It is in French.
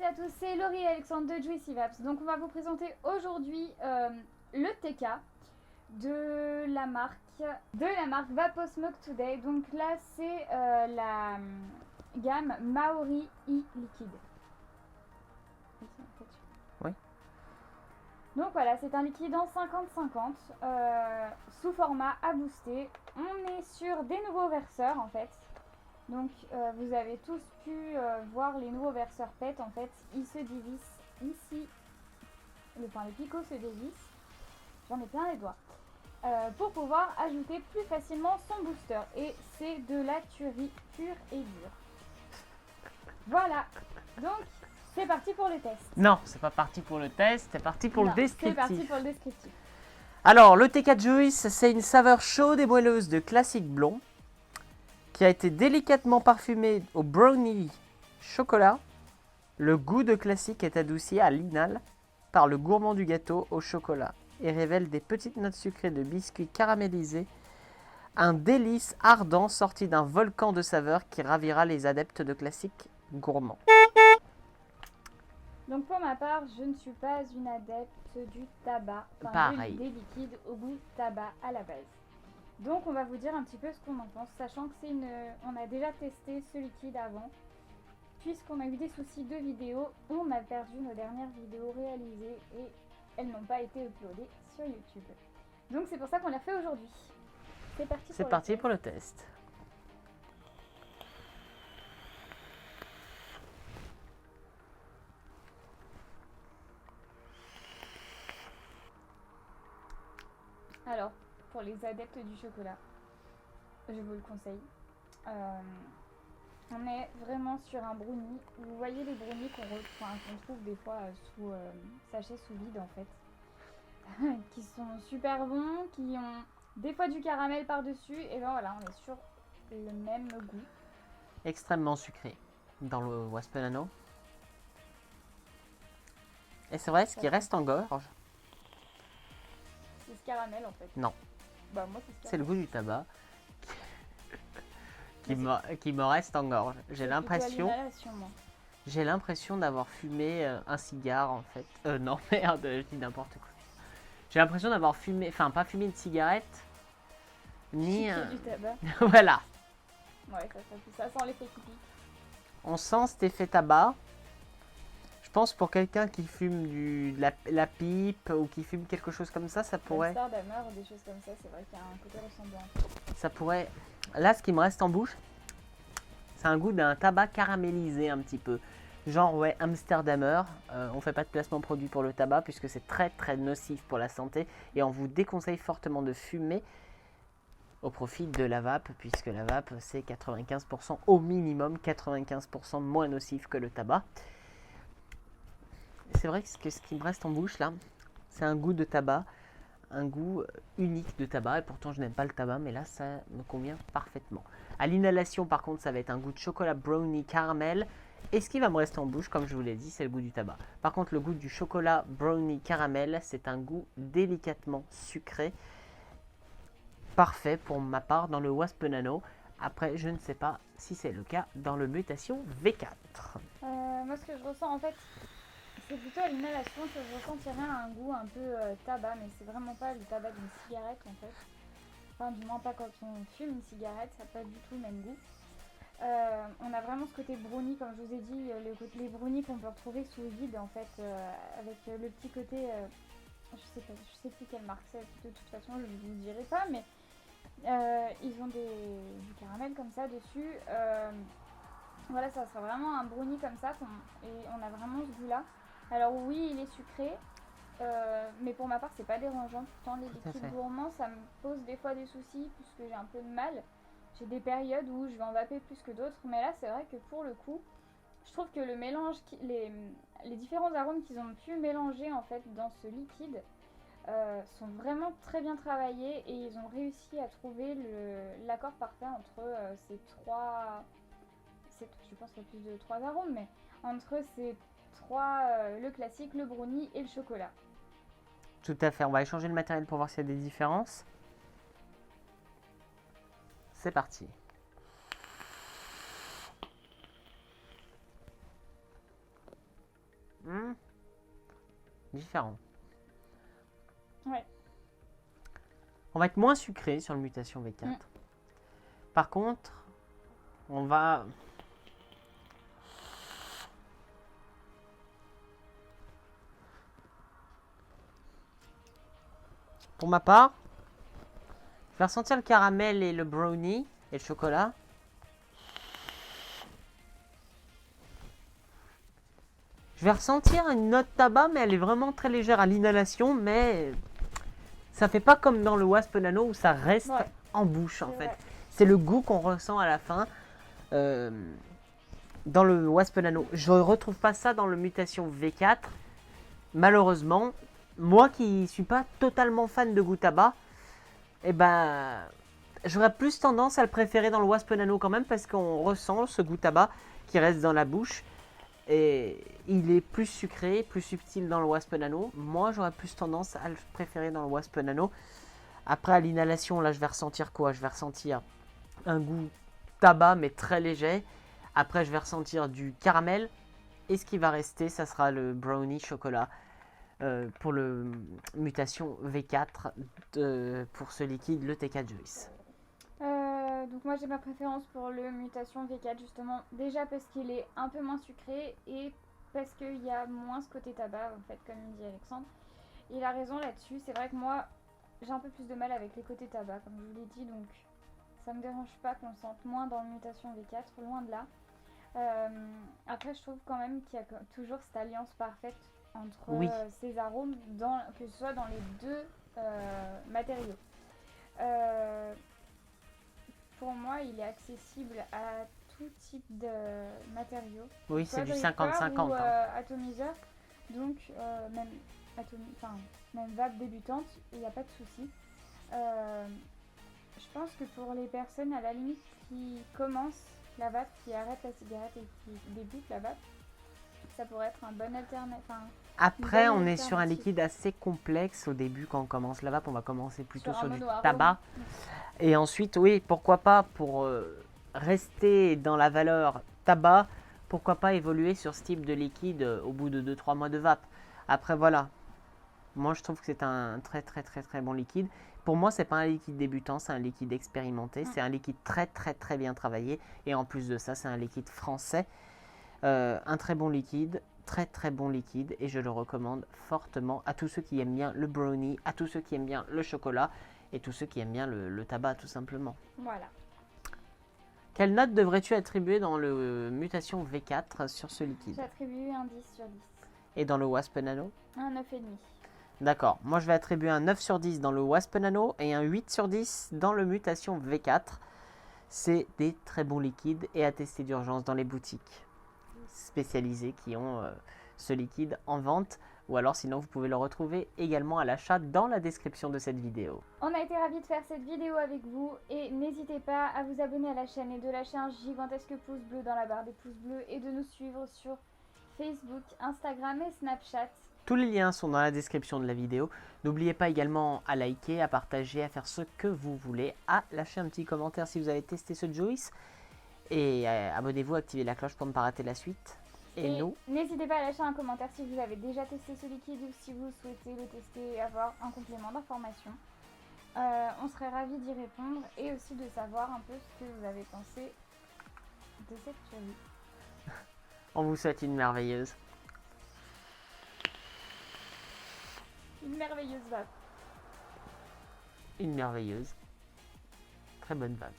toutes et à tous, c'est Laurie et Alexandre de Juicy Vapes. Donc on va vous présenter aujourd'hui le TK de la marque Vapo Smoke Today. Donc là c'est la gamme Maori e-Liquid. Oui. Donc voilà, c'est un liquide en 50-50 sous format à booster. On est sur des nouveaux verseurs en fait. Donc vous avez tous pu voir les nouveaux verseurs PET. En fait, ils se dévissent ici. Les picots se dévissent. J'en ai plein les doigts. Pour pouvoir ajouter plus facilement son booster. Et c'est de la tuerie pure et dure. Voilà. Donc c'est parti pour le test. Non, c'est pas parti pour le test, c'est parti pour le descriptif. C'est parti pour le descriptif. Alors, le TK Juice, c'est une saveur chaude et moelleuse de classique blond qui a été délicatement parfumée au brownie chocolat. Le goût de classique est adouci à l'inhale par le gourmand du gâteau au chocolat et révèle des petites notes sucrées de biscuits caramélisés. Un délice ardent sorti d'un volcan de saveurs qui ravira les adeptes de classique gourmand. Donc pour ma part, je ne suis pas une adepte du tabac, Pareil. des liquides au goût tabac à la base. Donc on va vous dire un petit peu ce qu'on en pense, sachant que on a déjà testé ce liquide avant. Puisqu'on a eu des soucis de vidéo, on a perdu nos dernières vidéos réalisées et elles n'ont pas été uploadées sur YouTube. Donc c'est pour ça qu'on l'a fait aujourd'hui. C'est parti. C'est parti pour le test. Alors, pour les adeptes du chocolat, je vous le conseille. On est vraiment sur un brownie. Vous voyez les brownies qu'on trouve des fois sous sachet sous vide en fait. Qui sont super bons, qui ont des fois du caramel par-dessus. Et ben voilà, on est sur le même goût. Extrêmement sucré dans le Waspenano. Et c'est vrai, ce qui reste en gorge, c'est ce caramel en fait. Non. Bah moi c'est le goût du tabac qui me reste en gorge. J'ai l'impression d'avoir fumé un cigare en fait. Non, merde, je dis n'importe quoi. J'ai l'impression d'avoir fumé, enfin pas fumé une cigarette, ni du tabac. Voilà. Ouais, ça sent l'effet typique. On sent cet effet tabac. Je pense pour quelqu'un qui fume la pipe ou qui fume quelque chose comme ça pourrait... Amsterdammer ou des choses comme ça, c'est vrai qu'il y a un côté ressemblant. Ça pourrait... Là, ce qui me reste en bouche, c'est un goût d'un tabac caramélisé un petit peu. Genre, ouais, Amsterdammer. On fait pas de placement produit pour le tabac puisque c'est très très nocif pour la santé. Et on vous déconseille fortement de fumer au profit de la vape, puisque la vape, c'est 95% au minimum, 95% moins nocif que le tabac. C'est vrai que ce qui me reste en bouche là, c'est un goût de tabac, un goût unique de tabac, et pourtant je n'aime pas le tabac, mais là ça me convient parfaitement. À l'inhalation par contre, ça va être un goût de chocolat brownie caramel, et ce qui va me rester en bouche, comme je vous l'ai dit, c'est le goût du tabac. Par contre, le goût du chocolat brownie caramel, c'est un goût délicatement sucré, parfait pour ma part dans le Waspenano. Après, je ne sais pas si c'est le cas dans le Mutation V4. Moi, ce que je ressens en fait, c'est plutôt à l'inhalation que je ressentirais un goût un peu tabac, mais c'est vraiment pas le tabac d'une cigarette en fait. Enfin, du moins pas quand on fume une cigarette, ça n'a pas du tout le même goût. On a vraiment ce côté brownie, comme je vous ai dit, les brownies qu'on peut retrouver sous vide en fait, avec le petit côté, je sais plus quelle marque c'est, de toute façon je ne vous dirai pas, mais ils ont du caramel comme ça dessus. Voilà, ça sera vraiment un brownie comme ça, et on a vraiment ce goût là. Alors oui, il est sucré, mais pour ma part c'est pas dérangeant. Pourtant les liquides gourmands, ça me pose des fois des soucis puisque j'ai un peu de mal. J'ai des périodes où je vais en vaper plus que d'autres, mais là c'est vrai que pour le coup, je trouve que le mélange, les différents arômes qu'ils ont pu mélanger en fait dans ce liquide sont vraiment très bien travaillés, et ils ont réussi à trouver l'accord parfait entre ces trois... Je pense qu'il y a plus de 3 arômes, mais entre ces trois, le classique, le brownie et le chocolat. Tout à fait, on va échanger le matériel pour voir s'il y a des différences. C'est parti. différent. Ouais. On va être moins sucré sur le mutation V4. Par contre, on va... Pour ma part, je vais ressentir le caramel et le brownie et le chocolat. Je vais ressentir une note tabac, mais elle est vraiment très légère à l'inhalation, mais ça fait pas comme dans le Wasp Nano où ça reste en bouche en fait. Vrai. C'est le goût qu'on ressent à la fin dans le Wasp Nano. Je ne retrouve pas ça dans le Mutation V4. Malheureusement, moi qui suis pas totalement fan de goût tabac, eh ben, j'aurais plus tendance à le préférer dans le Wasp Nano quand même parce qu'on ressent ce goût tabac qui reste dans la bouche. Et il est plus sucré, plus subtil dans le Wasp Nano. Moi, j'aurais plus tendance à le préférer dans le Wasp Nano. Après, à l'inhalation, là, je vais ressentir quoi? Je vais ressentir un goût tabac, mais très léger. Après, je vais ressentir du caramel. Et ce qui va rester, ça sera le brownie chocolat pour le mutation V4 pour ce liquide, le TK Juice. Donc moi j'ai ma préférence pour le mutation V4 justement, déjà parce qu'il est un peu moins sucré et parce qu'il y a moins ce côté tabac en fait, comme dit Alexandre. Il a raison là-dessus, c'est vrai que moi j'ai un peu plus de mal avec les côtés tabac comme je vous l'ai dit, donc ça me dérange pas qu'on le sente moins dans le mutation V4, loin de là. Après je trouve quand même qu'il y a toujours cette alliance parfaite entre ces arômes, que ce soit dans les deux matériaux. Pour moi, il est accessible à tout type de matériaux. Oui, c'est du 50-50. Ou atomiseur. Donc, même vape débutante, il n'y a pas de souci. Je pense que pour les personnes, à la limite, qui commencent la vape, qui arrêtent la cigarette et qui débutent la vape, ça pourrait être un bon alternative. Après, on est sur un liquide assez complexe au début quand on commence la vape. On va commencer plutôt sur du tabac. Et ensuite, oui, pourquoi pas, pour rester dans la valeur tabac, pourquoi pas évoluer sur ce type de liquide au bout de 2-3 mois de vape. Après, voilà. Moi, je trouve que c'est un très très très très bon liquide. Pour moi, c'est pas un liquide débutant, c'est un liquide expérimenté. C'est un liquide très très très bien travaillé. Et en plus de ça, c'est un liquide français. Un très bon liquide. Très très bon liquide et je le recommande fortement à tous ceux qui aiment bien le brownie, à tous ceux qui aiment bien le chocolat et tous ceux qui aiment bien le tabac tout simplement. Voilà. Quelle note devrais-tu attribuer dans le mutation V4 sur ce liquide? J'attribue un 10 sur 10. Et dans le Wasp Nano? Un 9,5. D'accord, moi je vais attribuer un 9 sur 10 dans le Wasp Nano et un 8 sur 10 dans le mutation V4. C'est des très bons liquides et à tester d'urgence dans les boutiques spécialisés qui ont ce liquide en vente ou alors sinon vous pouvez le retrouver également à l'achat dans la description de cette vidéo. On a été ravis de faire cette vidéo avec vous et n'hésitez pas à vous abonner à la chaîne et de lâcher un gigantesque pouce bleu dans la barre des pouces bleus et de nous suivre sur Facebook, Instagram et Snapchat. Tous les liens sont dans la description de la vidéo. N'oubliez pas également à liker, à partager, à faire ce que vous voulez, à lâcher un petit commentaire si vous avez testé ce Juice. Et abonnez-vous, activez la cloche pour ne pas rater la suite. Et nous, n'hésitez pas à lâcher un commentaire si vous avez déjà testé ce liquide ou si vous souhaitez le tester et avoir un complément d'information. On serait ravis d'y répondre et aussi de savoir un peu ce que vous avez pensé de cette tuerie. On vous souhaite une merveilleuse. Une merveilleuse vape. Une merveilleuse. Très bonne vape.